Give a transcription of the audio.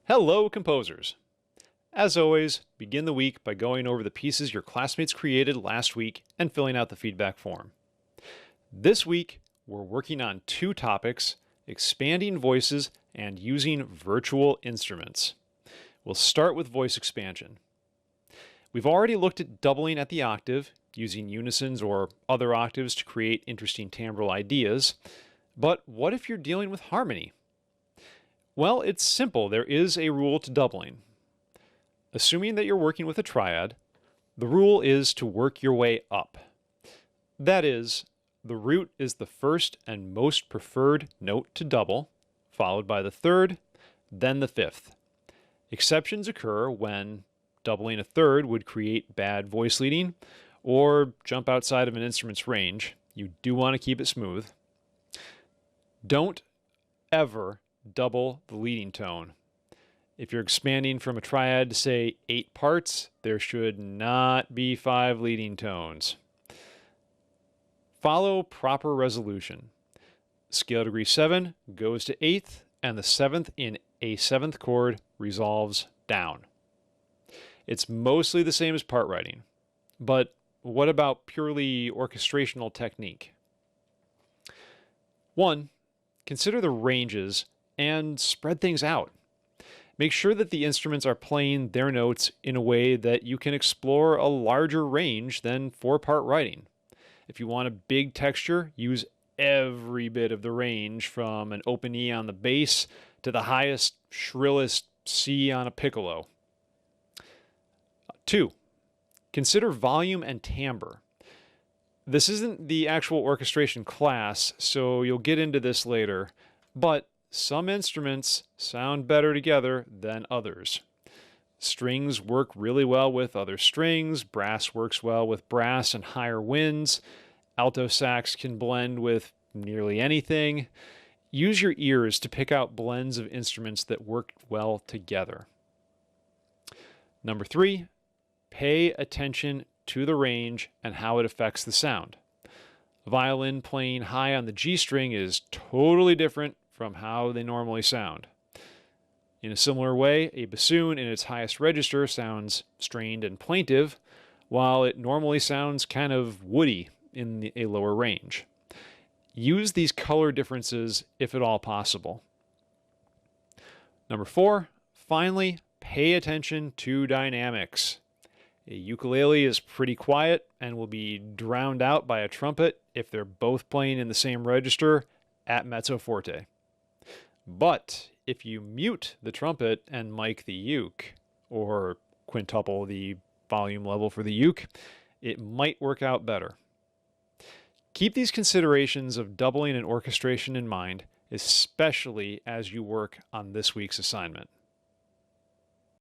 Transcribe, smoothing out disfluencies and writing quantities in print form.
Hello, composers! As always, begin the week by going over the pieces your classmates created last week and filling out the feedback form. This week, we're working on two topics: expanding voices and using virtual instruments. We'll start with voice expansion. We've already looked at doubling at the octave, using unisons or other octaves to create interesting timbral ideas. But what if you're dealing with harmony? Well, it's simple. There is a rule to doubling. Assuming that you're working with a triad, the rule is to work your way up. That is, the root is the first and most preferred note to double, followed by the third, then the fifth. Exceptions occur when doubling a third would create bad voice leading or jump outside of an instrument's range. You do want to keep it smooth. Don't ever double the leading tone. If you're expanding from a triad to, say, 8 parts, there should not be 5 leading tones. Follow proper resolution. Scale degree 7 goes to 8th, and the 7th in a 7th chord resolves down. It's mostly the same as part writing. But what about purely orchestrational technique? 1. Consider the ranges and spread things out. Make sure that the instruments are playing their notes in a way that you can explore a larger range than 4-part writing. If you want a big texture, use every bit of the range from an open E on the bass to the highest, shrillest C on a piccolo. 2. Consider volume and timbre. This isn't the actual orchestration class, so you'll get into this later, but some instruments sound better together than others. Strings work really well with other strings, brass works well with brass and higher winds, alto sax can blend with nearly anything. Use your ears to pick out blends of instruments that work well together. Number 3, pay attention to the range and how it affects the sound. A violin playing high on the G string is totally different from how they normally sound. In a similar way, a bassoon in its highest register sounds strained and plaintive, while it normally sounds kind of woody in a lower range. Use these color differences if at all possible. Number 4, finally, pay attention to dynamics. A ukulele is pretty quiet and will be drowned out by a trumpet if they're both playing in the same register at mezzo forte. But if you mute the trumpet and mic the uke, or quintuple the volume level for the uke, it might work out better. Keep these considerations of doubling and orchestration in mind, especially as you work on this week's assignment.